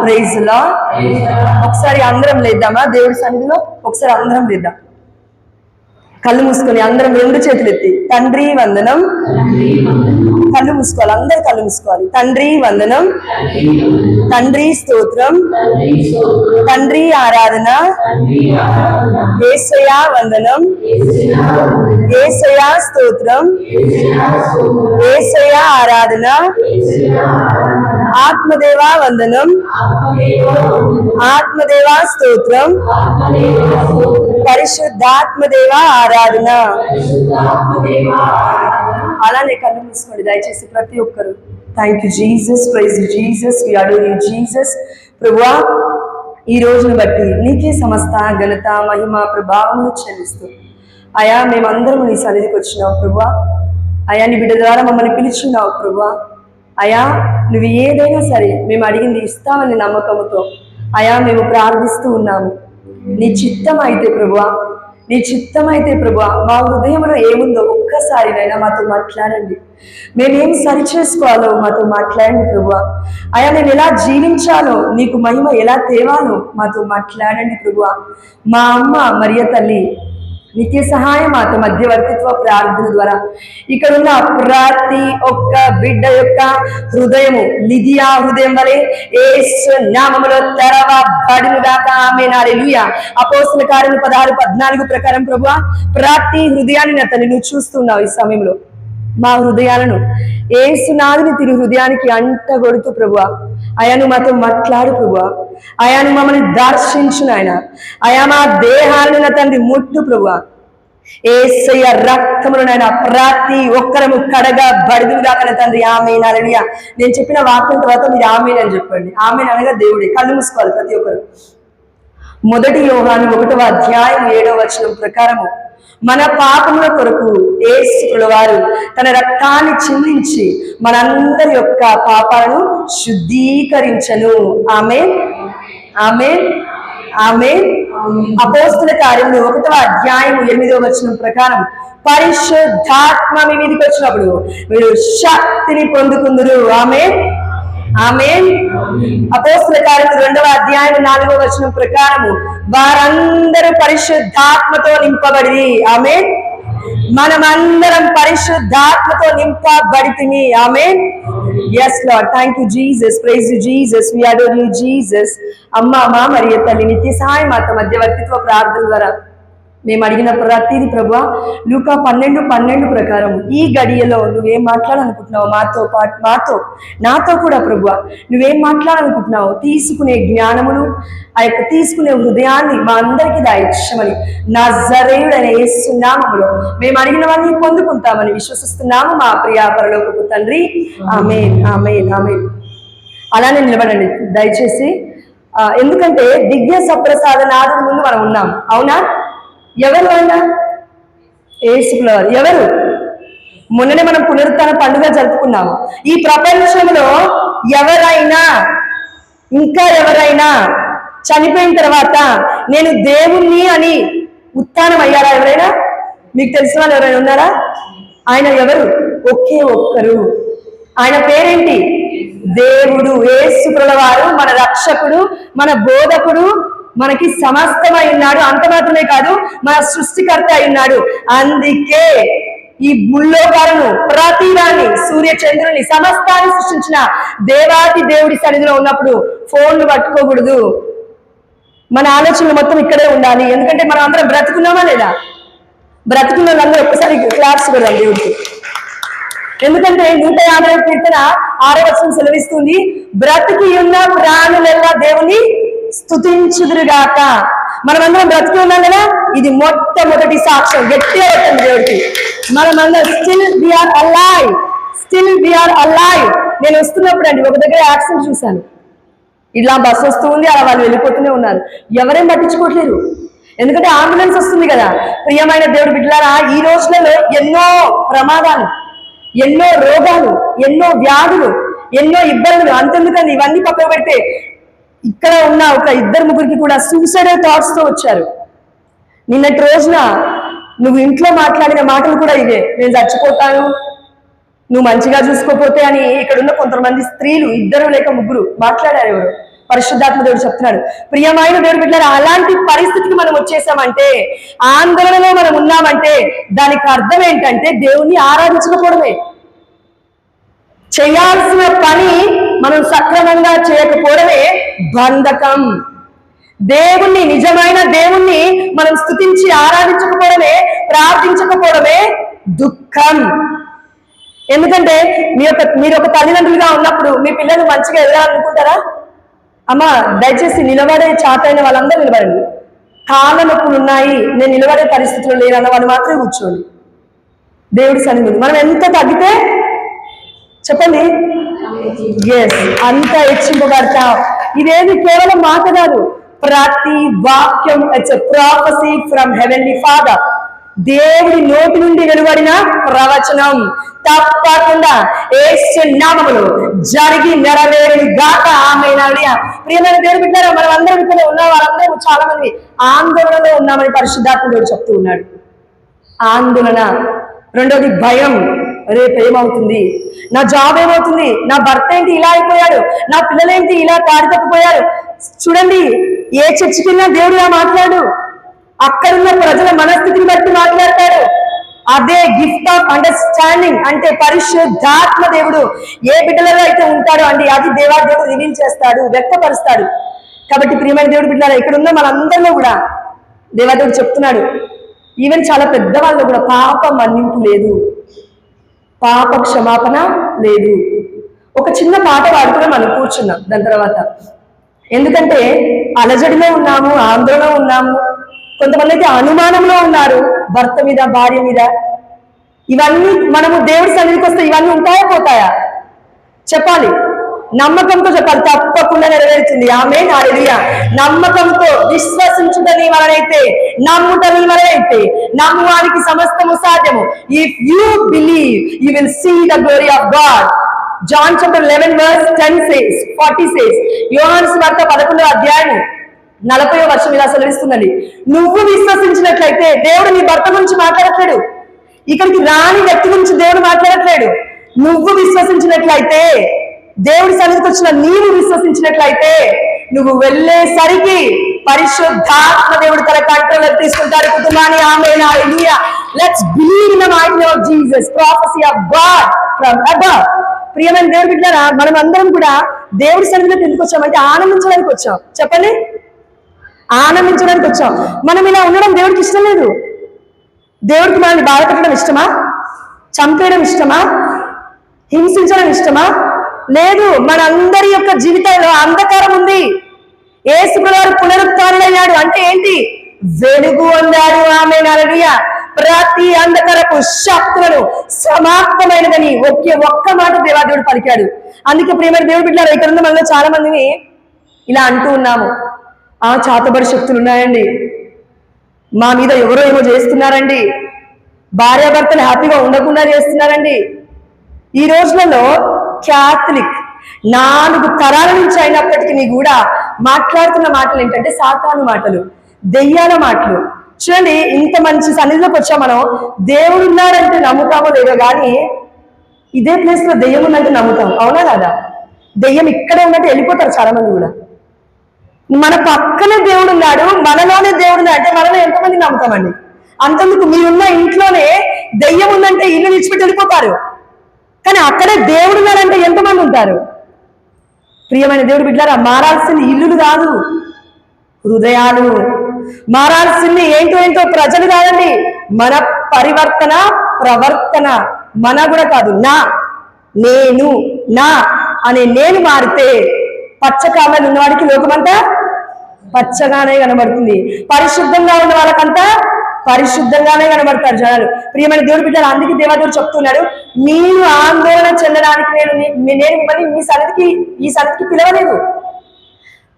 Praise lord. ఒకసారి అందరం లేద్దామా దేవుడి సన్నిధిలో? ఒకసారి అందరం లేద్దాం. కళ్ళు మూసుకొని అందరం రెండు చేతులు ఎత్తి తండ్రి వందనం. కళ్ళు మూసుకోవాలి, అందరు కళ్ళు మూసుకోవాలి. తండ్రి వందనం, తండ్రి స్తోత్రం, తండ్రి ఆరాధన, యేసయ్యా వందనం, యేసయ్యా స్తోత్రం, యేసయ్యా ఆరాధన, ఆత్మదేవా వందనం, ఆత్మదేవా స్తోత్రం, పరిశుద్ధాత్మదేవా ఆరాధన. అలానే కళ్ళు మూసుకోండి దయచేసి ప్రతి ఒక్కరు. Thank you Jesus, praise you Jesus, we adore you Jesus. ప్రభువా, ఈ రోజును బట్టి నీకే సమస్త ఘనత మహిమ ప్రభావములు చెల్లిస్తూ అయా మేమందరం నీ సన్నిధికి వచ్చినావు ప్రభువా. అయా నీ బిడ్డ ద్వారా మమ్మల్ని పిలుచున్నావు ప్రభువా. అయా నువ్వు ఏదైనా సరే మేము అడిగింది ఇస్తామని నమ్మకంతో అయా మేము ప్రార్థిస్తూ ఉన్నాము. నీ చిత్తం అయితే ప్రభువా, నీ చిత్తం అయితే ప్రభువా, మా హృదయంలో ఏముందో ఒక్కసారినైనా మాతో మాట్లాడండి. మేమేం సరి చేసుకోవాలో మాతో మాట్లాడండి ప్రభువా. అయా మేము ఎలా జీవించాలో, నీకు మహిమ ఎలా తేవాలో మాతో మాట్లాడండి ప్రభువా. మా అమ్మ మరియ తల్లి నిత్య సహాయ మాత మధ్యవర్తిత్వ ప్రార్థన ద్వారా ఇక్కడ ఉన్న ప్రతి ఒక్క బిడ్డ యొక్క హృదయము లిదియా హృదయం వలె యేసు నామములో తెరవబడునుగాక. ఆమేన్, హల్లెలూయా. అపోస్తల కార్యములు 16:14 ప్రకారం ప్రభువా, ప్రతి హృదయాన్ని నా తల్లి నువ్వు చూస్తున్నావు. ఈ సమయంలో మా హృదయాలను యేసునాథుని తిరు హృదయానికి అంటగొడుతూ ప్రభువా అయాను మాతో మాట్లాడు ప్రభువా. అయాను మమ్మల్ని దర్శించు నాయన. అయా మా దేహాలను నా తండ్రి ముట్టు ప్రభువా. యేసయ్య రక్తములు నాయన ప్రతి ఒక్కరము కడగబడుదురుగాక నా తండ్రి. ఆమేన్, హల్లెలూయా. నేను చెప్పిన వాక్యం తర్వాత మీరు ఆమేన్ అని చెప్పండి. ఆమేన్ అనగా దేవుడే. కళ్ళు మూసుకోవాలి ప్రతి ఒక్కరు. 1 యోహాను 1వ అధ్యాయం 7వ వచనం ప్రకారము మన పాపముల కొరకు యేసు వారు తన రక్తాన్ని చిందించి మనందరి యొక్క పాపాలను శుద్ధీకరించను. ఆమేన్, ఆమేన్, ఆమేన్. అపోస్తల కార్యములు 1వ అధ్యాయం 8వ వచనం ప్రకారం పరిశుద్ధాత్మ మీ మీదకి వచ్చినప్పుడు మీరు శక్తిని పొందుకుందురు. ఆమేన్, ఆమేన్. అపోస్తల కార్యములు 2వ అధ్యాయం 4వ వచనం ప్రకారము వారందరూ పరిశుద్ధాత్మతో నింపబడి. ఆమేన్. మనమందరం పరిశుద్ధాత్మతో నింపబడితిమి. ఆమేన్. yes lord, thank you jesus, praise you jesus, we adore you jesus. అమ్మా మా మరియ తల్లి నిత్య సహాయ మాత మధ్యవర్తిత్వ ప్రార్థన ద్వారా మేము అడిగిన ప్రతిది ప్రభువా లూకా 12:12 ప్రకారం ఈ గడియలో నువ్వేం మాట్లాడాలనుకుంటున్నావు మాతో నాతో కూడా ప్రభువా నువ్వేం మాట్లాడాలనుకుంటున్నావు తీసుకునే జ్ఞానమును ఆ యొక్క తీసుకునే హృదయాన్ని మా అందరికీ దయచేయమని నజరేయుడైన యేసు నామములో మేము అడిగినవన్నీ పొందుకుంటామని విశ్వసిస్తున్నాము మా ప్రియ పరలోకపు తండ్రి. ఆమేన్, ఆమేన్, ఆమేన్. అలానే నిలబడండి దయచేసి. ఎందుకంటే దివ్య సప్రసాద నాదుడి ముందు మనం ఉన్నాం. అవునా? ఎవరు ఆయన? యేసువారు. ఎవరు? మొన్ననే మనం పునరుత్థాన పండుగ జరుపుకున్నాము. ఈ ప్రపంచంలో ఎవరైనా ఇంకా ఎవరైనా చనిపోయిన తర్వాత నేను దేవుణ్ణి అని ఉత్థానం అయ్యారా? ఎవరైనా మీకు తెలిసిన వాళ్ళు ఎవరైనా ఉన్నారా? ఆయన ఎవరు? ఒకే ఒక్కరు. ఆయన పేరేంటి? దేవుడు. యేసుప్రభుల వారు మన రక్షకుడు, మన బోధకుడు, మనకి సమస్తమై ఉన్నాడు. అంత మాత్రమే కాదు, మన సృష్టికర్త అయి ఉన్నాడు. అందుకే ఈ భూలోకాలను ప్రతిదాన్ని సూర్య చంద్రుని సమస్తాన్ని సృష్టించిన దేవాది దేవుడి సన్నిధిలో ఉన్నప్పుడు ఫోన్లు పట్టుకోకూడదు. మన ఆలోచనలు మొత్తం ఇక్కడే ఉండాలి. ఎందుకంటే మనం అందరం బ్రతుకున్నామా లేదా? బ్రతుకున్న వాళ్ళందరూ ఒక్కసారి క్లాప్స్ కొడదాం దేవుడికి. ఎందుకంటే 150వ కీర్తన 6వ వచనం సెలవిస్తుంది, బ్రతికి ఉన్న ప్రాణులెల్లా దేవుని స్తుతించుదురుగాక. మనమందరం బ్రతికి ఉన్నాం కదా, ఇది మొట్టమొదటి సాక్ష్యం. గట్టిగా పెట్టండి దేవుడికి. మనమందరం still we are alive, still we are alive. నేను వస్తున్నప్పుడు అండి ఒక దగ్గర యాక్సిడెంట్ చూశాను. ఇలా బస్సు వస్తూ ఉంది, అలా వాళ్ళు వెళ్ళిపోతూనే ఉన్నారు. ఎవరేం పట్టించుకోవట్లేరు. ఎందుకంటే అంబులెన్స్ వస్తుంది కదా. ప్రియమైన దేవుడి బిడ్డలారా, ఈ రోజులలో ఎన్నో ప్రమాదాలు, ఎన్నో రోగాలు, ఎన్నో వ్యాధులు, ఎన్నో ఇబ్బందులు. అంతెందుకండి, ఇవన్నీ పక్కన పెడితే ఇక్కడ ఉన్న ఒక 2-3 కూడా సూసైడల్ థాట్స్ తో వచ్చారు. నిన్నటి రోజున నువ్వు ఇంట్లో మాట్లాడిన మాటలు కూడా ఇవే, నేను చచ్చిపోతాను, నువ్వు మంచిగా చూసుకోపోతే అని ఇక్కడ ఉన్న కొంతమంది స్త్రీలు 2 లేక 3 మాట్లాడారు. ఎవరు? పరిశుద్ధాత్మ దేవుడు చెప్తున్నాడు. ప్రియమైన దేవుడు బిడ్డలారా, అలాంటి పరిస్థితికి మనం వచ్చేసామంటే, ఆందోళనలో మనం ఉన్నామంటే దానికి అర్థం ఏంటంటే దేవుణ్ణి ఆరాధించకపోవడమే. చేయాల్సిన పని మనం సక్రమంగా చేయకపోవడమే బంధకం. దేవుణ్ణి, నిజమైన దేవుణ్ణి మనం స్తుతించి ఆరాధించకపోవడమే, ప్రార్థించకపోవడమే దుఃఖం. ఎందుకంటే మీరు ఒక తల్లిదండ్రులుగా ఉన్నప్పుడు మీ పిల్లలు మంచిగా ఎదగాలనుకుంటారా? అమ్మ దయచేసి నిలబడే చాతైన వాళ్ళందరూ నిలబడండి. కాళ్ళ నొప్పులు ఉన్నాయి, నేను నిలబడే పరిస్థితులు లేనన్న వాళ్ళు మాత్రమే కూర్చోండి. దేవుడి సన్నిధి మనం ఎంత తగ్గితే చెప్పండి, ఎస్ అంత హెచ్చింపబడతాం. ఇదేది కేవలం మాట కాదు, ప్రతి వాక్యం it's a prophecy from heavenly father. దేవుడి నోటి నుండి వెలువడిన ప్రవచనం తప్పకుండా యేసు నామములో జరిగి నెరవేరును గాక. ఆమేన్. ప్రియమైన దేవుని బిడ్డలారా, మనం అందరం ఇక్కడ ఉన్న వాళ్ళందరూ చాలా మంది ఆందోళనలో ఉన్నామని పరిశుద్ధాత్మ దేవుడు చెప్తూ ఉన్నాడు. ఆందోళన. రెండోది భయం. రేపు ఏమవుతుంది, నా జాబ్ ఏమవుతుంది, నా భర్త ఏంటి ఇలా అయిపోయాడు, నా పిల్లలేంటి ఇలా దారి తప్పిపోయారు. చూడండి, ఏ చర్చికి వెళ్ళినా దేవుడు ఇలా మాట్లాడు, అక్కడున్న ప్రజల మనస్థితిని బట్టి మాట్లాడతాడు. అదే గిఫ్ట్ ఆఫ్ అండర్స్టాండింగ్ అంటే పరిశుద్ధాత్మ దేవుడు ఏ బిడ్డలలో అయితే ఉంటాడో అండి, అది దేవాదేవుడు రివీల్ చేస్తాడు, వ్యక్తపరుస్తాడు. కాబట్టి ప్రియమైన దేవుడు బిడ్డలారా, ఇక్కడ ఉన్న మనందరిలో కూడా దేవాదేవుడు చెప్తున్నాడు, ఈవెన్ చాలా పెద్దవాళ్ళు కూడా పాప మన్నింపు లేదు, పాప క్షమాపణ లేదు. ఒక చిన్న పాట పాడుకుని మనం కూర్చున్నాం దాని తర్వాత. ఎందుకంటే అలజడిలో ఉన్నాము, ఆందోళన ఉన్నాము, కొంతమంది అయితే అనుమానంలో ఉన్నారు భర్త మీద, భార్య మీద. ఇవన్నీ మనము దేవుడి సన్నిధికి వస్తే ఇవన్నీ ఉంటాయా పోతాయా? చెప్పాలి, నమ్మకంతో చెప్పాలి, తప్పకుండా నెరవేరుతుంది. ఆమేన్. హల్లెలూయా. నమ్మకంతో విశ్వసించుట నీ వలనైతే, నమ్ముట నీ వలనైతే, నమ్మువానికి సమస్తము సాధ్యము. If you believe you will see the glory of God. John chapter 11 verse 10 says, 40 says, యోహాను సువార్త 11వ అధ్యాయం 40వ వచనం ఇలా సెలవిస్తుందండి, నువ్వు విశ్వసించినట్లయితే, దేవుడు నీ భర్త గురించి మాట్లాడట్లేడు, ఇక్కడికి రాని వ్యక్తి గురించి దేవుడు మాట్లాడట్లేడు. నువ్వు విశ్వసించినట్లయితే, దేవుడి సన్నిధికి వచ్చిన నీవు విశ్వసించినట్లయితే, నువ్వు వెళ్ళేసరికి పరిశుద్ధాత్మ దేవుడు తన కంట్రోల్ తీసుకుంటాడు కుటుంబాన్ని. Amen. Hallelujah. Let's believe in the mighty name of Jesus, prophecy of God from above. ప్రియమైన దేవుడి బిడ్డలారా, మనం అందరం కూడా దేవుడి సన్నిధిలోకి ఎందుకు వచ్చామంటే ఆనందించడానికి వచ్చాం. చెప్పండి, ఆనందించడానికి వచ్చాం. మనం ఇలా ఉండడం దేవుడికి ఇష్టం లేదు. దేవుడికి మనల్ని బాధ పెట్టడం ఇష్టమా? చంపేయడం ఇష్టమా? హింసించడం ఇష్టమా? లేదు. మనందరి యొక్క జీవితంలో అంధకారం ఉంది. యేసు ప్రభువు పునరుత్థానుడయ్యాడు అంటే ఏంటి? వెలుగు పొందాడు. ఆమేన్. హల్లెలూయా. ప్రతి అంధకారపు శక్తులను సమాప్తమైనదని ఒక్క మాట దేవాదేవుడు పలికాడు. అందుకే ప్రియమైన దేవుడి బిడ్డలారా, ఇక్కడ ఉన్న మనలో చాలా మందిని ఇలా అంటూ ఉన్నాము, చాతబడి శక్తులు ఉన్నాయండి, మా మీద ఎవరో ఏమో చేస్తున్నారండి, భార్యాభర్తలు హ్యాపీగా ఉండకుండా చేస్తున్నారండి. ఈ రోజులలో క్యాథలిక్ 4 తరాల నుంచి అయినప్పటికీ కూడా మాట్లాడుతున్న మాటలు ఏంటంటే సాతాను మాటలు, దెయ్యాల మాటలు. చూడండి, ఇంత మంచి సన్నిధిలోకి వచ్చాం మనం. దేవుడు ఉన్నాడంటే నమ్ముతామో లేదో కానీ ఇదే ప్లేస్ లో దెయ్యం ఉందంటే నమ్ముతాం. అవునా కదా? దెయ్యం ఇక్కడే ఉన్నట్టు వెళ్ళిపోతారు చాలా మంది కూడా. మన పక్కనే దేవుడు ఉన్నాడు, మనలోనే దేవుడు ఉన్నాడు అంటే మనలో ఎంతమంది నమ్ముతామండి? అంతెందుకు, మీరున్న ఇంట్లోనే దెయ్యం ఉందంటే ఇల్లు విడిచిపెట్టి వెళ్ళిపోతారు, కానీ అక్కడే దేవుడు ఉన్నాడంటే ఎంతమంది ఉంటారు? ప్రియమైన దేవుడు బిడ్డలారా, మారాల్సింది ఇల్లులు కాదు, హృదయాలు. మారాల్సింది ఏంటో ప్రజలు కాదండి, మన పరివర్తన, ప్రవర్తన. మన కూడా కాదు, నేను అనే నేను మారితే పచ్చకామలు ఉన్నవాడికి లోకమంతా పచ్చగానే కనబడుతుంది, పరిశుద్ధంగా ఉన్న వాళ్ళకంతా పరిశుద్ధంగానే కనబడతారు జనాలు. ప్రియమైన దేవుడి బిడ్డలు, అందుకే దేవాదేవుడు చెప్తున్నాడు, మీరు ఆందోళన చెందడానికి నేను మిమ్మల్ని ఈ సన్నిధికి పిలవలేదు.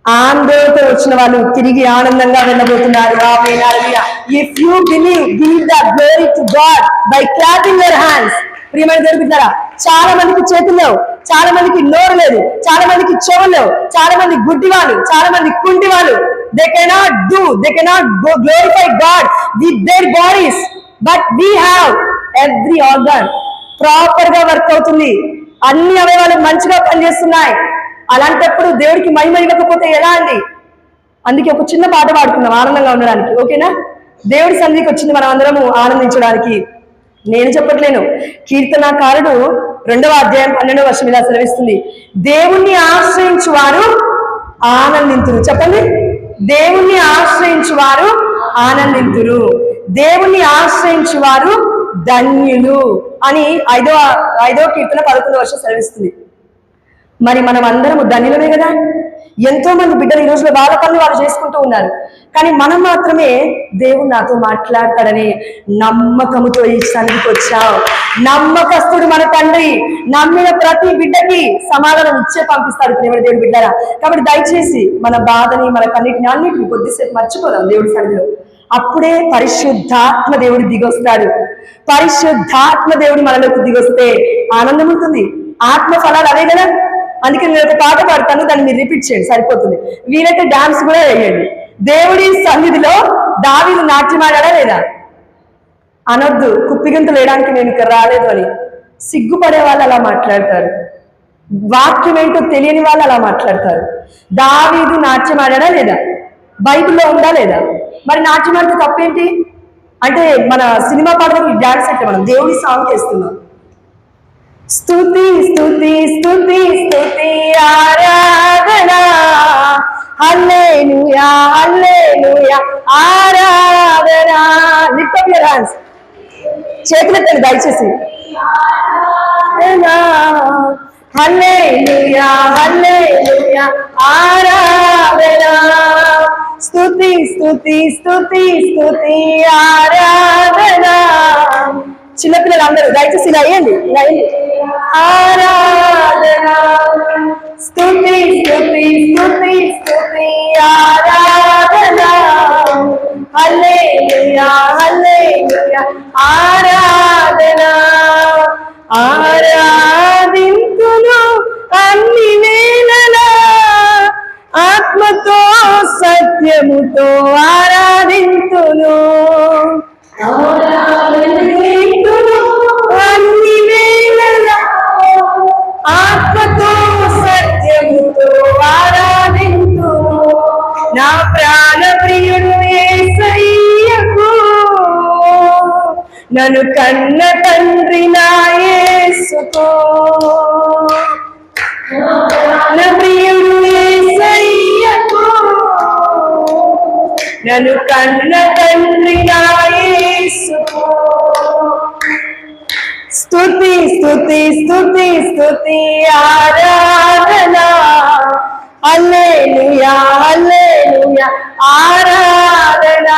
ఆందోళనతో వచ్చిన వాళ్ళు తిరిగి ఆనందంగా వెళ్ళబోతున్నారు. Amen. Hallelujah. If you believe the glory to God by clapping your hands. ప్రియమైన దేవుడి బిడ్డలారా, చాలా మందికి చేతులు లేవు, చాలా మందికి నోరు లేదు, చాలా మందికి చెవులు లేవు, చాలా మంది గుడ్డి వాళ్ళు, చాలా మంది కుంటి వాళ్ళు. They cannot glorify God with their bodies, but we have every organ proper గా వర్క్ అవుతుంది, అన్ని అవయవాలు మంచిగా పనిచేస్తున్నాయి, అలాంటప్పుడు దేవుడికి మహిమ ఇవ్వకపోతే ఎలా అండి? అందుకే ఒక చిన్న పాట పాడుకుందాం ఆనందంగా ఉండడానికి, ఓకేనా? దేవుడి సన్నిధికి వచ్చింది మనం అందరము ఆనందించడానికి. నేను చెప్పట్లేను, కీర్తనాకారుడు 2వ అధ్యాయం 12వ వచనం ఇలా సెలవిస్తుంది, దేవుణ్ణి ఆశ్రయించు వారు ఆనందింతురు. చెప్పండి, దేవుణ్ణి ఆశ్రయించు వారు ఆనందింతురు, దేవుణ్ణి ఆశ్రయించు వారు ధన్యులు అని 5వ కీర్తన 11వ వచనం సెలవిస్తుంది. మరి మనం అందరము ధన్యులమే కదా. ఎంతో మంది బిడ్డలు ఈ రోజులో వాళ్ళ పనులు వాళ్ళు చేసుకుంటూ ఉన్నారు, కానీ మనం మాత్రమే దేవుడు నాతో మాట్లాడతాడని నమ్మకముతో ఈ సన్నిధికి వచ్చాం. నమ్మకస్తుడు మన తండ్రి, నమ్మిన ప్రతి బిడ్డకి సమాధానం ఇచ్చే పంపిస్తాడు ప్రేమ దేవుడు బిడ్డారా. కాబట్టి దయచేసి మన బాధని, మన అన్నిటిని కొద్దిసేపు మర్చిపోదాం దేవుడి సన్నిధిలో. అప్పుడే పరిశుద్ధాత్మ దేవుడు దిగొస్తాడు. పరిశుద్ధాత్మ దేవుడు మనలోకి దిగొస్తే ఆనందం ఉంటుంది. ఆత్మ ఫలాలు అవే కదా. అందుకే నేను ఒక పాట పాడతాను, దాన్ని మీరు రిపీట్ చేయండి, సరిపోతుంది. వీలైతే డాన్స్ కూడా వేయండి. దేవుడి సన్నిధిలో దావీదు నాట్యం ఆడాడా లేదా? అనొద్దు, కుప్పిగింతలు వేయడానికి నేను ఇక్కడ రాలేదు అని. సిగ్గుపడే వాళ్ళు అలా మాట్లాడతారు, వాక్యం ఏంటో తెలియని వాళ్ళు అలా మాట్లాడతారు. దావీదు నాట్యం ఆడాడా లేదా? బైబిల్లో ఉందా లేదా? మరి నాట్యం ఆడితే తప్పేంటి? అంటే మన సినిమా పాటలకు డాన్స్ అంటే మనం దేవుడి సాంగ్ చేస్తున్నాం. స్తుతి స్తుతి స్తుతి స్తుతి ఆరాధన, హల్లెలూయా హల్లెలూయా ఆరాధన. లిఫ్ట్ అప్ యువర్ హ్యాండ్స్, చేతులెత్తండి దయచేసి. హల్లెలూయా హల్లెలూయా ఆరాధన, స్తుతి స్తుతి స్తుతి స్తుతి ఆరాధన. చిన్నపిల్లలు అందరూ దయచేసి ఇలా అయ్యండి, ఇలా అయ్యండి. ఆరాధన, స్తుతి స్తుతి స్తుతి స్తుతి ఆరాధన, హల్లెలూయా హల్లెలూయా ఆరాధన. ఆరాధింతును అన్ని వేళలా, ఆత్మతో సత్యముతో ఆరాధింతును. అన్ని వేళలా ఆత్మతో సత్యముతో ఆరాధింతును. నా ప్రాణ ప్రియుడు యేసయ్యకు, నన్ను కన్న తండ్రి నా యేసుకు. నా ప్రియుడు యేసయ్యకు, నన్ను కన్న తండ్రి నా యేసుకు. స్తుతి స్తుతి స్తుతి స్తుతి ఆరాధన, హల్లెలూయా హల్లెలూయా ఆరాధన,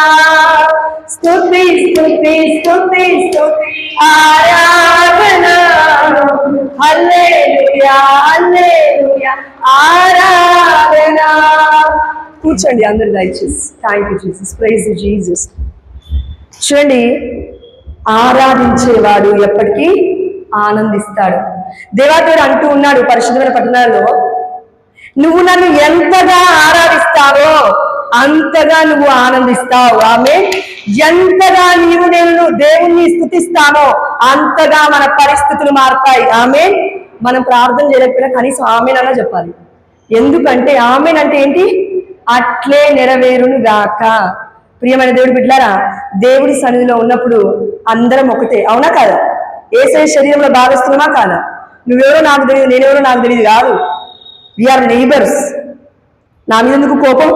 స్తుతి స్తుతి స్తుతి స్తుతి ఆరాధన, హల్లెలూయా హల్లెలూయా ఆరాధన. కూర్చోండి అందరు దయచేసి. Thank you Jesus, praise you Jesus. చూడండి, ఆరాధించేవాడు ఎప్పటికీ ఆనందిస్తాడు. దేవాదేవుడు అంటూ ఉన్నాడు పరిశుద్ధమైన పట్టణాల్లో, నువ్వు నన్ను ఎంతగా ఆరాధిస్తావో అంతగా నువ్వు ఆనందిస్తావు. ఆమె ఎంతగా నేను దేవుణ్ణి స్తుతిస్తానో అంతగా మన పరిస్థితులు మారుతాయి. ఆమె మనం ప్రార్థన చేయలేకపోయినా కనీసం ఆమెనన్నా చెప్పాలి. ఎందుకంటే ఆమెన్ అంటే ఏంటి? అట్లే నెరవేరును గాక. ప్రియమైన దేవుడి బిడ్డలారా, దేవుడి సన్నిధిలో ఉన్నప్పుడు అందరం ఒకటే, అవునా కాదా? యేసయ్య శరీరంలో భావిస్తున్నామా కాదా? నువ్వెవరో నాకు తెలియదు, నేనెవరో నాకు తెలియదు కాదు. We are neighbours. నా మీద ఎందుకు కోపం?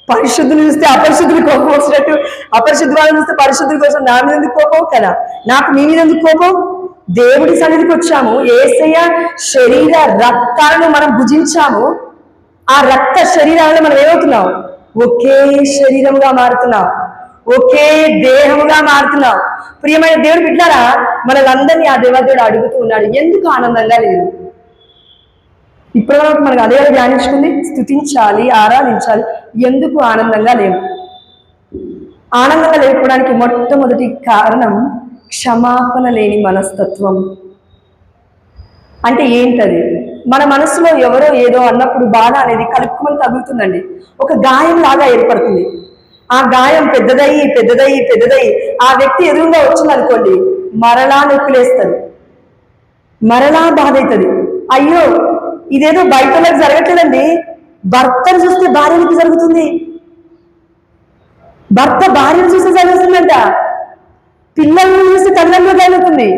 పరిశుద్ధులు చూస్తే అపరిశుద్ధులు కోపం వచ్చినట్టు, అపరిశుద్ధ వాళ్ళని చూస్తే పరిశుద్ధుల కోసం నా మీద ఎందుకు కోపం కదా? నాకు మీ మీద ఎందుకు కోపం? దేవుడి సన్నిధికి వచ్చాము, యేసయ్య శరీర రక్తాలను మనం భుజించాము. ఆ రక్త శరీరాలను మనం ఏమవుతున్నాం? ఒకే శరీరముగా మారుతున్నాం, ఒకే దేహముగా మారుతున్నాం. ప్రియమైన దేవుడు బిడ్డారా, మనలందరినీ ఆ దేవదేవుడు అడుగుతూ ఉన్నాడు, ఎందుకు ఆనందంగా లేదు? ఇప్పటివరకు మనకు అదే ధ్యానించుకుంది, స్తుతించాలి, ఆరాధించాలి. ఎందుకు ఆనందంగా లేవు? ఆనందంగా లేకపోవడానికి మొట్టమొదటి కారణం క్షమాపణ లేని మనస్తత్వం. అంటే ఏంటది? మన మనసులో ఎవరో ఏదో అన్నప్పుడు బాధ అనేది కలుపుకొని తగులుతుందండి, ఒక గాయం లాగా ఏర్పడుతుంది. ఆ గాయం పెద్దదయ్యి పెద్దదయ్యి పెద్దదయ్యి ఆ వ్యక్తి ఎదురుగా వచ్చిందనుకోండి, మరలా నొప్పిలేస్తుంది, మరలా బాధ అవుతుంది. అయ్యో ఇదేదో బయట వాళ్ళకి జరగట్లేదండి, భర్తను చూస్తే భార్యకి జరుగుతుంది, భర్త భార్యను చూస్తే జరుగుతుందంట, పిల్లలను చూస్తే తల్లిదండ్రులు జరుగుతుంది,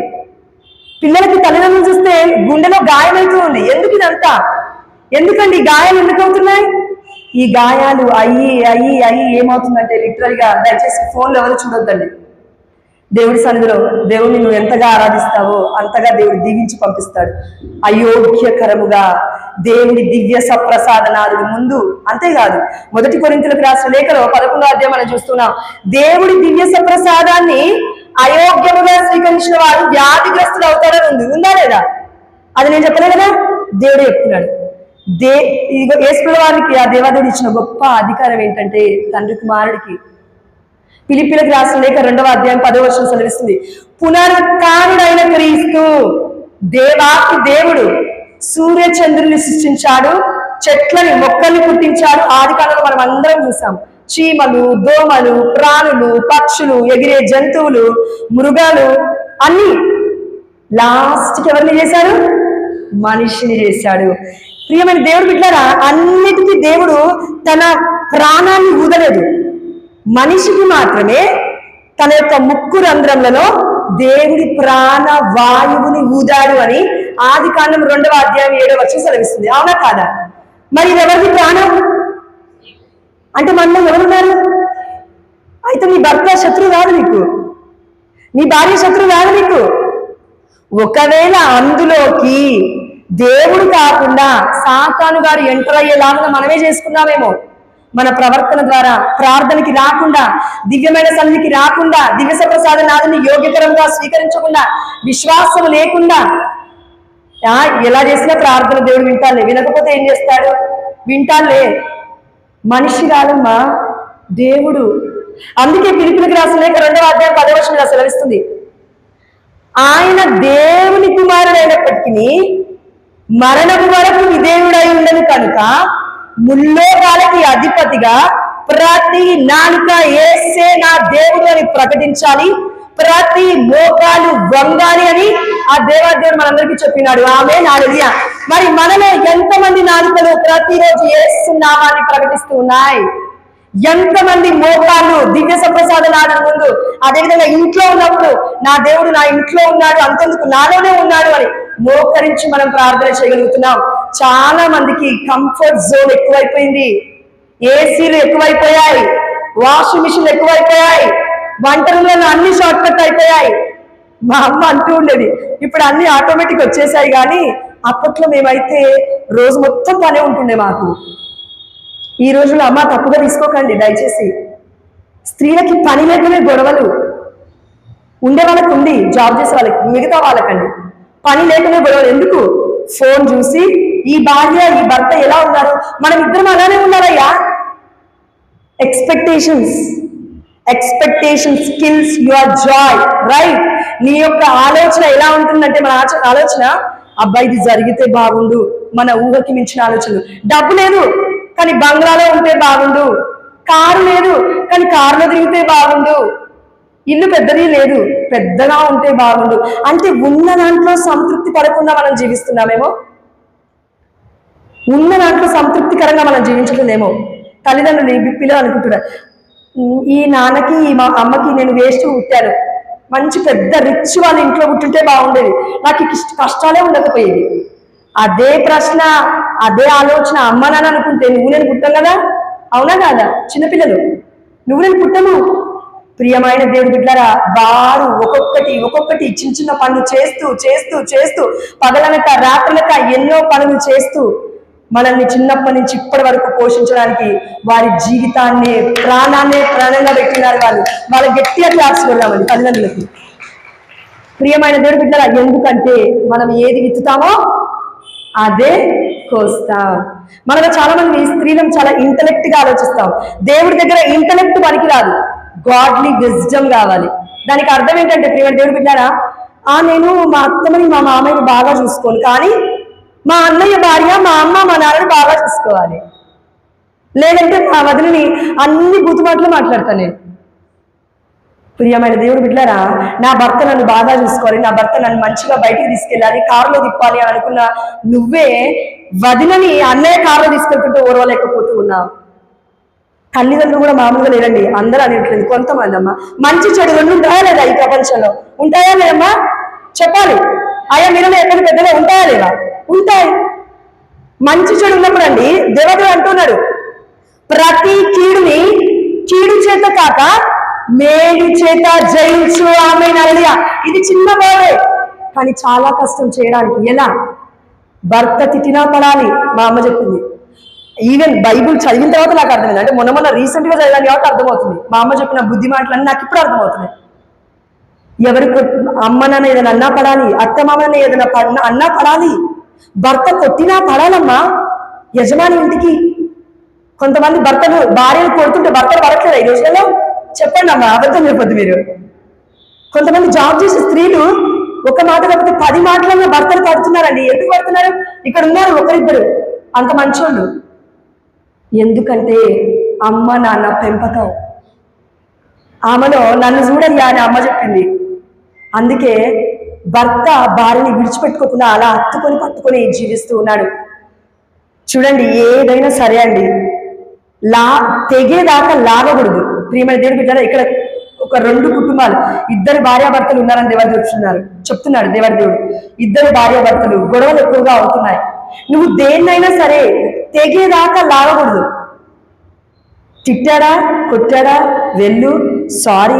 పిల్లలకి తల్లిదండ్రులు చూస్తే గుండెలో గాయమవుతూ ఉంది. ఎందుకు ఇదంతా? ఎందుకండి ఈ గాయాలు ఎందుకు అవుతున్నాయి? ఈ గాయాలు అయ్యి అయ్యి అయ్యి ఏమవుతుందంటే లిటరల్ గా, దయచేసి ఫోన్లు ఎవరు చూడొద్దండి. దేవుడి సన్నిధిలో దేవుడిని నువ్వు ఎంతగా ఆరాధిస్తావో అంతగా దేవుడు దీవించి పంపిస్తాడు. అయోగ్యకరముగా దేవుని దివ్య సప్రసాదనాదుడు ముందు. అంతేకాదు, 1 కొరింథీయులకు రాసిన లేఖలో 11వ అధ్యాయం మనం చూస్తున్నాం, దేవుడి దివ్య సప్రసాదాన్ని అయోగ్యముగా స్వీకరించిన వాడు వ్యాధిగ్రస్తుడు అవుతాడని ఉంది. ఉందా లేదా? అది నేను చెప్పలే కదా, దేవుడు చెప్తున్నాడు. యేసు వారికి ఆ దేవాదేవుడు ఇచ్చిన గొప్ప అధికారం ఏంటంటే తండ్రి కుమారుడికి. ఫిలిప్పీయులకు రాసిన లేఖ 2వ అధ్యాయం 10వ వచనం సెలవిస్తుంది, పునరుత్థానుడైన క్రీస్తు దేవాకి దేవుడు సూర్య చంద్రుని సృష్టించాడు, చెట్లని మొక్కల్ని పుట్టించాడు. ఆది కాలంలో మనం అందరం చూసాం, చీమలు, దోమలు, ప్రాణులు, పక్షులు, ఎగిరే జంతువులు, మృగాలు అన్ని. లాస్ట్కి ఎవరిని చేశాడు? మనిషిని చేశాడు. ప్రియమైన దేవుడు బిడ్డలారా, అన్నిటికీ దేవుడు తన ప్రాణాన్ని ఊదలేదు, మనిషికి మాత్రమే తన యొక్క ముక్కు రంధ్రములలో దేవుడి ప్రాణ వాయువుని ఊదాడు అని ఆది కాండం 2వ అధ్యాయం 7వ వచనం సెలవిస్తుంది. అవునా కాదా? మరి ఇది ఎవరికి ప్రాణం అంటే మనలో ఎవరున్నారు? అయితే నీ భర్త శత్రువు కాదు నీకు, నీ భార్య శత్రువు కాదు నీకు. ఒకవేళ అందులోకి దేవుడు కాకుండా సాతాను గారు ఎంటర్ అయ్యేలాగా మనమే చేసుకున్నామేమో, మన ప్రవర్తన ద్వారా, ప్రార్థనకి రాకుండా, దివ్యమైన సన్నిధికి రాకుండా, దివ్య సప్రసాదనాన్ని యోగ్యకరంగా స్వీకరించకుండా, విశ్వాసం లేకుండా ఎలా చేసినా ప్రార్థన దేవుడు వింటాలే, వినకపోతే ఏం చేస్తాడు? వింటాలే. మనిషి కాదమ్మా దేవుడు. అందుకే ఫిలిప్పీయులకు రాసిన లేఖ 2వ అధ్యాయం 10వ వచనం సెలవిస్తుంది, ఆయన దేవుని కుమారుడైనప్పటికీ మరణము వరకు విధేయుడై ఉండను కనుక ముల్లోకాలకి అధిపతిగా ప్రతి నాలుక యేసే నా దేవుడు అని ప్రకటించాలి, ప్రతి మోకాలు వంగాలి అని ఆ దేవాదేవుడు మనందరికీ చెప్పినాడు. ఆమేన్, హల్లెలూయా. మరి మనలో ఎంతమంది నాలుకలు ప్రతిరోజు యేసు నామాన్ని ప్రకటిస్తూ ఉన్నాయి? ఎంతమంది మోకాళ్ళు దివ్య సప్రసాదనాడు ముందు, అదేవిధంగా ఇంట్లో ఉన్నప్పుడు నా దేవుడు నా ఇంట్లో ఉన్నాడు, అంతెందుకు నాలోనే ఉన్నాడు అని మోకరించి మనం ప్రార్థన చేయగలుగుతున్నాం. చాలా మందికి కంఫర్ట్ జోన్ ఎక్కువైపోయింది, ఏసీలు ఎక్కువైపోయాయి, వాషింగ్ మిషన్లు ఎక్కువైపోయాయి, వంట రూమ్లలో అన్ని షార్ట్ కట్ అయిపోయాయి. మా అమ్మ అంటూ ఉండేది, ఇప్పుడు అన్ని ఆటోమేటిక్ వచ్చేసాయి, కానీ అప్పట్లో మేమైతే రోజు మొత్తం పనే ఉంటుండే మాకు. ఈ రోజుల్లో అమ్మ తప్పుగా తీసుకోకండి దయచేసి, స్త్రీలకి పని లేకనే గొడవలు. ఉండే వాళ్ళకి ఉంది, జాబ్ చేసే వాళ్ళకి, మిగతా వాళ్ళకండి పని లేకనే గొడవలు. ఎందుకు? ఫోన్ చూసి ఈ భార్య ఈ భర్త ఎలా ఉన్నారు, మనం ఇద్దరం అలానే ఉన్నారయ్యా. Expectations kills your joy, right? నీ యొక్క ఆలోచన ఎలా ఉంటుందంటే, మన ఆలోచన అబ్బా ఇది జరిగితే బాగుండు, మన ఊహకి మించిన ఆలోచనలు. డబ్బు లేదు కానీ బంగ్లాలో ఉంటే బాగుండు, కారు లేదు కానీ కారులో తిరిగితే బాగుండు, ఇల్లు పెద్దది లేదు పెద్దగా ఉంటే బాగుండు. అంటే ఉన్న దాంట్లో సంతృప్తి పడకుండా మనం జీవిస్తున్నామేమో, ఉన్న దాంట్లో సంతృప్తికరంగా మనం జీవించలేమో. తల్లిదండ్రులు పిల్లలు అనుకుంటున్నారు, ఈ నాన్నకి ఈ మా అమ్మకి నేను వేస్ట్ పుట్టాను, మంచి పెద్ద రిచ్ వాళ్ళ ఇంట్లో పుట్టుంటే బాగుండేది, నాకు కష్టాలే ఉండకపోయేది. అదే ప్రశ్న, అదే ఆలోచన అమ్మ నాన్న అనుకుంటే నువ్వు నేను పుట్టాం కదా, అవునా కాదా? చిన్నపిల్లలు నువ్వు నేను పుట్టము. ప్రియమైన దేవుడి బిడ్డలారా, వారు ఒక్కొక్కటి చిన్న చిన్న పనులు చేస్తూ చేస్తూ చేస్తూ పగలనక రాత్రులక ఎన్నో పనులు చేస్తూ మనల్ని చిన్నప్పటి నుంచి ఇప్పటి వరకు పోషించడానికి వారి జీవితాన్ని ప్రాణంగా పెట్టినారు. వాళ్ళ గట్టిగా క్లాప్స్ కొడదామండి తల్లిదండ్రులకి. ప్రియమైన దేవుడి బిడ్డలారా, ఎందుకంటే మనం ఏది విత్తుతామో అదే కోస్తాం. మనలో చాలా మంది స్త్రీలను చాలా ఇంటలెక్ట్ గా ఆలోచిస్తాం. దేవుడి దగ్గర ఇంటలెక్ట్ పనికిరాదు, గాడ్లీ విజ్డమ్ కావాలి. దానికి అర్థం ఏంటంటే, ప్రియమైన దేవుడి బిడ్డారా, నేను మా అత్తమ్మని మా మామయ్యని బాగా చూసుకోను, కానీ మా అన్నయ్య భార్య మా అమ్మ మా నాన్నని బాగా చూసుకోవాలి. లేదంటే మా వదిలిని అన్ని బూతుమాటలు మాట్లాడతాను నేను. ప్రియమైన దేవుడు బిడ్డలారా, నా భర్త నన్ను బాగా చూసుకోవాలి, నా భర్త నన్ను మంచిగా బయటికి తీసుకెళ్ళాలి, కారులో తిప్పాలి అని అనుకున్న నువ్వే వదినని అన్నయ్య కారులో తీసుకెళ్తుంటే ఓర్వలేకపోతూ ఉన్నాం. తల్లిదండ్రులు కూడా మామూలుగా లేదండి, అందరూ అనేట్లేదు. కొంతమంది అమ్మ మంచి చెడు రెండు ఉంటాయా లేదా ఈ ప్రపంచంలో? ఉంటాయా లేదమ్మా? చెప్పాలి. అయ్యా మీరు ఎక్కడ పెద్దగా ఉంటాయా లేవా? ఉంటాయి. మంచి చెడు ఉన్నప్పుడు అండి దేవుడు అంటున్నాడు, ప్రతి కీడుని కీడు చేత కాక మేలు చేత జయించు. ఆమేన్, హల్లెలూయా. ఇది చిన్న బాధే, కానీ చాలా కష్టం చేయడానికి. ఎలా? భర్త తిట్టినా పడాలి. మా అమ్మ చెప్పింది. ఈవెన్ బైబుల్ చదివిన తర్వాత నాకు అర్థమైంది. అంటే మొన్న రీసెంట్ గా చదివాను కాబట్టి అర్థమవుతుంది. మా అమ్మ చెప్పిన బుద్ధి మాటలన్నీ నాకు ఇప్పుడు అర్థమవుతున్నాయి. ఎవరికి అమ్మ నాన్న ఏదైనా అన్నా పడాలి, అత్త మామని ఏదైనా అన్నా పడాలి, భర్త కొట్టినా పడాలమ్మా. యజమాని ఇంటికి కొంతమంది భర్తలు భార్యలు కొడుతుంటే భర్తలు పడట్లేదు ఈ రోజులలో. చెప్పండి అమ్మా, అబద్ధం చెప్పొద్దు మీరు. కొంతమంది జాబ్ చేసే స్త్రీలు ఒక మాట కాకపోతే 10 మాటలన్నా భర్తలు పడుతున్నారండి. ఎందుకు పడుతున్నారు? ఇక్కడ ఉన్నారు ఒకరిద్దరు అంత మంచోళ్ళు. ఎందుకంటే అమ్మ నాన్న పెంపకం. ఆమెలో నన్ను చూడయ్యా అని అమ్మ చెప్పింది. అందుకే భర్త భార్యని విడిచిపెట్టుకోకుండా అలా హత్తుకొని పట్టుకొని జీవిస్తూ ఉన్నాడు. చూడండి, ఏదైనా సరే అండి, తెగేదాకా లాగకూడదు. ప్రియమైన దేవుని బిడ్డలారా, ఇక్కడ ఒక 2 కుటుంబాలు, 2 భార్యాభర్తలు ఉన్నారని దేవుడు చెప్తున్నాడు. దేవుడు 2 భార్యాభర్తలు గొడవలు ఎక్కువగా అవుతున్నాయి. నువ్వు దేన్నైనా సరే తెగేదాకా లాగకూడదు. తిట్టాడా, కొట్టాడా, వెళ్ళు, సారీ,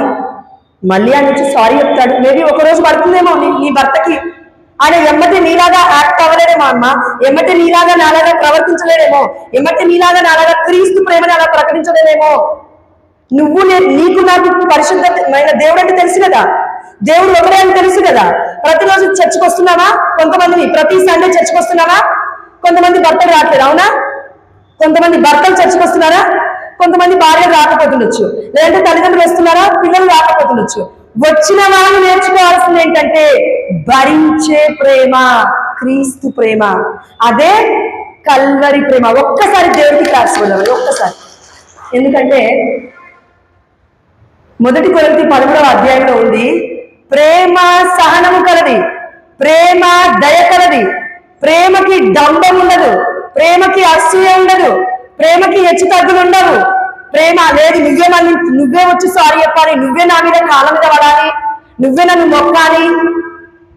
మళ్ళీ ఆయన వచ్చి సారీ చెప్తాడు. మేబీ ఒకరోజు పడుతుందేమో నీ భర్తకి. ఆయన ఎమ్మటే నీలాగా యాక్ట్ అవ్వలేడేమో అమ్మ, ఎమ్మటే నీలాగా నాలాగా ప్రవర్తించలేడేమో, ఎమ్మటే నీలాగా నాలాగా క్రీస్తు ప్రేమని అలా ప్రకటించలేదేమో. నువ్వు నీకు నాకు పరిశుద్ధమైన దేవుడు అంటే తెలుసు కదా, దేవుడు ఒకరే అని తెలుసు కదా. ప్రతిరోజు చర్చకు వస్తున్నావా? కొంతమందిని ప్రతి సండే చర్చకు వస్తున్నావా? కొంతమంది భర్తలు రావట్లేదు, అవునా? కొంతమంది భర్తలు చర్చకు వస్తున్నారా? కొంతమంది భార్యలు రాకపోతుండొచ్చు, లేదంటే తల్లిదండ్రులు వస్తున్నారా? పిల్లలు రాకపోతుండొచ్చు. వచ్చిన వాళ్ళు నేర్చుకోవాల్సింది ఏంటంటే భరించే ప్రేమ, క్రీస్తు ప్రేమ. అదే కల్వరి ప్రేమ. ఒక్కసారి దేవుడికి క్లాస్ వెళ్ళాలి, ఒక్కసారి. ఎందుకంటే 1 కొరింథీ 13వ అధ్యాయంలో ఉంది, ప్రేమ సహనము కలది, ప్రేమ దయ కలది, ప్రేమకి డంబం ఉండదు, ప్రేమకి అసూయ ఉండదు, ప్రేమకి హెచ్చు తగ్గులు ఉండవు. ప్రేమ లేదు నువ్వే వచ్చి సారీ చెప్పాలి, నువ్వే నా మీద కాళ్ళ మీద పడాలి, నువ్వే నన్ను మొక్కాలి,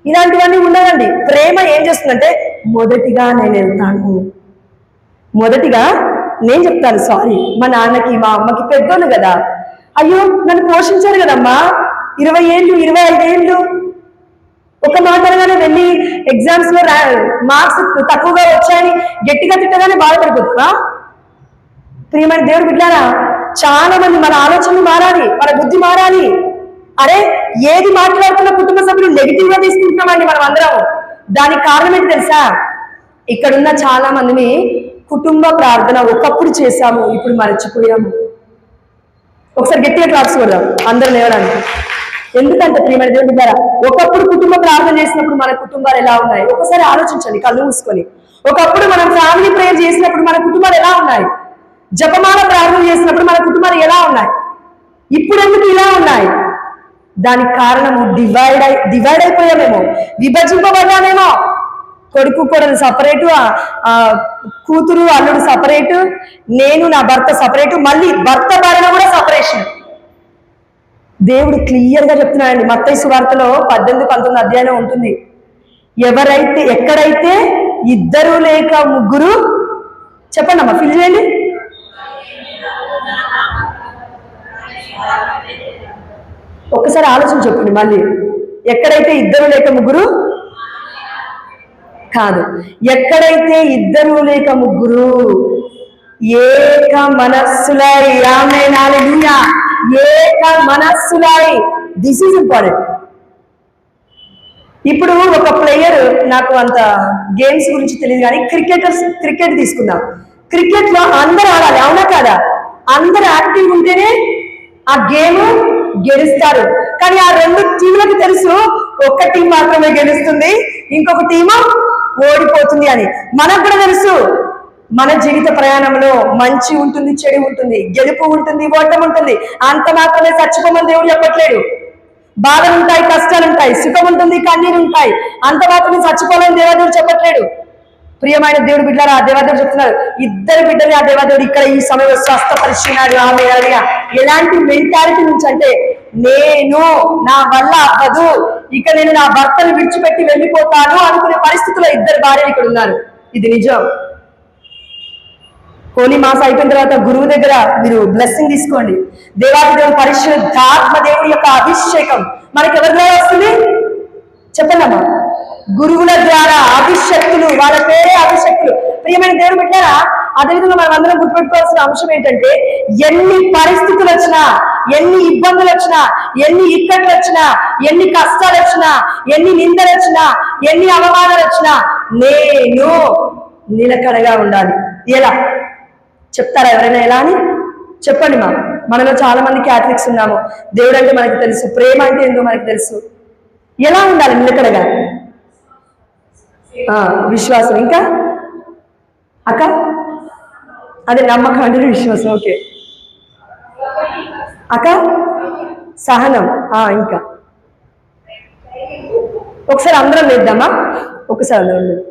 ఇలాంటివన్నీ ఉండదండి. ప్రేమ ఏం చేస్తుందంటే మొదటిగా నేను వెళ్తాను, మొదటిగా నేను చెప్తాను సారీ. మా నాన్నకి మా అమ్మకి పెద్దోళ్ళు కదా, అయ్యో నన్ను పోషించారు కదమ్మా 20 ఏళ్ళు 25 ఏళ్ళు, ఒక మాటగానే వెళ్ళి ఎగ్జామ్స్ లో మార్క్స్ తక్కువగా వచ్చాయని గట్టిగా తిట్టగానే బాధపడిపోతున్నా. ప్రియమైన దేవుడు బిడ్డారా, చాలా మంది మన ఆలోచనలు మారాలి, మన బుద్ధి మారాలి. అరే ఏది మాట్లాడుతున్న కుటుంబ సభ్యులు నెగిటివ్ గా తీసుకుంటున్నామండి మనం అందరం. దానికి కారణం ఏంటి తెలుసా? ఇక్కడున్న చాలా మందిని కుటుంబ ప్రార్థన ఒకప్పుడు చేశాము, ఇప్పుడు మర్చిపోయాము. ఒకసారి గట్టిగా క్లాప్స్ కొడదాం అందరూ లేవడానికి. ఎందుకంటే ప్రియమైన దేవుడు బిడ్డారా, ఒకప్పుడు కుటుంబ ప్రార్థన చేసినప్పుడు మన కుటుంబాలు ఎలా ఉన్నాయి ఒకసారి ఆలోచించండి కళ్ళు మూసుకొని. ఒకప్పుడు మనం ఫ్యామిలీ ప్రేయర్ చేసినప్పుడు మన కుటుంబాలు ఎలా ఉన్నాయి? జపమాల ప్రార్థన చేసినప్పుడు మన కుటుంబాలు ఎలా ఉన్నాయి? ఇప్పుడు ఎందుకు ఇలా ఉన్నాయి? దానికి కారణము డివైడ్ అయిపోయామేమో, విభజింపబడ్డామేమో. కొడుకు కొడుకు సపరేటు, కూతురు అల్లుడు సపరేటు, నేను నా భర్త సపరేటు, మళ్ళీ భర్త భార్య కూడా సపరేషన్. దేవుడు క్లియర్ గా చెప్తున్నాడండి. మత్తయి సువార్తలో 18-19 అధ్యాయం ఉంటుంది. ఎక్కడైతే 2 లేక 3, చెప్పండి అమ్మా, ఫిల్ చేయండి. ఒక్కసారి ఆలోచన చెప్పండి మళ్ళీ. ఎక్కడైతే 2 లేక 3 కాదు, ఎక్కడైతే 2 లేక 3 ఏక మనస్సులై, ఆమేన్ హల్లెలూయా, ఏక మనస్సులై. This is important. ఇప్పుడు ఒక ప్లేయర్, నాకు అంత గేమ్స్ గురించి తెలియదు కానీ క్రికెట్ తీసుకుందాం. క్రికెట్ లో అందరూ ఆడాలి, అవునా కాదా? అందరూ యాక్టివ్ ఉంటేనే ఆ గేమ్ గెలుస్తారు. కానీ ఆ 2 టీంలకు తెలుసు ఒక్క టీం మాత్రమే గెలుస్తుంది, ఇంకొక టీము ఓడిపోతుంది అని. మనకు కూడా తెలుసు మన జీవిత ప్రయాణంలో మంచి ఉంటుంది, చెడు ఉంటుంది, గెలుపు ఉంటుంది, ఓటమి ఉంటుంది. అంత మాత్రమే చచ్చిపోమని దేవుడు చెప్పట్లేడు. బాధలు ఉంటాయి, కష్టాలు ఉంటాయి, సుఖం ఉంటుంది, కన్నీరు ఉంటాయి, అంత మాత్రమే చచ్చిపోమని దేవుడు చెప్పట్లేడు. ప్రియమైన దేవుడు బిడ్డలారా, ఆ దేవదేవుడు చెప్తున్నారు, ఇద్దరు బిడ్డని ఆ దేవదేవుడు ఇక్కడ ఈ సమయంలో స్వస్థపరిచినాడు. ఆమె ఎలాంటి మెంటాలిటీ నుంచి అంటే, నేను నా వల్ల అవ్వదు, ఇక నేను నా భర్తను విడిచిపెట్టి వెళ్ళిపోతాను అనుకునే పరిస్థితిలో ఇద్దరు భార్యలు ఇక్కడ ఉన్నారు. ఇది నిజం. హోలీ మాసం అయిపోయిన తర్వాత గురువు దగ్గర మీరు బ్లెస్సింగ్ తీసుకోండి. దేవాది దేవుడు పరిశుద్ధాత్మ దేవుడి యొక్క అభిషేకం మనకి ఎవరి ద్వారా వస్తుంది చెప్పండి అమ్మా? గురువుల ద్వారా అభిషక్తులు, వాళ్ళ పేరే అభిషక్తులు. ప్రియమైన దేవుడు బిడ్డారా, అదేవిధంగా మనం అందరం గుర్తుపెట్టుకోవాల్సిన అంశం ఏంటంటే, ఎన్ని పరిస్థితులు వచ్చినా, ఎన్ని ఇబ్బందులు వచ్చినా, ఎన్ని ఇక్కట్లు వచ్చినా, ఎన్ని కష్టాలు వచ్చినా, ఎన్ని నిందలు వచ్చినా, ఎన్ని అవమానాలు వచ్చినా, నేను నిలకడగా ఉండాలి. ఎలా చెప్తారా ఎవరైనా? ఎలా అని చెప్పండి. మనలో చాలా మంది క్యాథలిక్స్ ఉన్నాము. దేవుడు అంటే మనకు తెలుసు, ప్రేమ అంటే ఏందో మనకు తెలుసు. ఎలా ఉండాలి నిలకడగా? విశ్వాసం. ఇంకా అక్క అదే నమ్మకం అంటే విశ్వాసం. ఓకే అక్క, సహనం. ఇంకా ఒకసారి అందరం వేద్దామా? ఒకసారి అందరం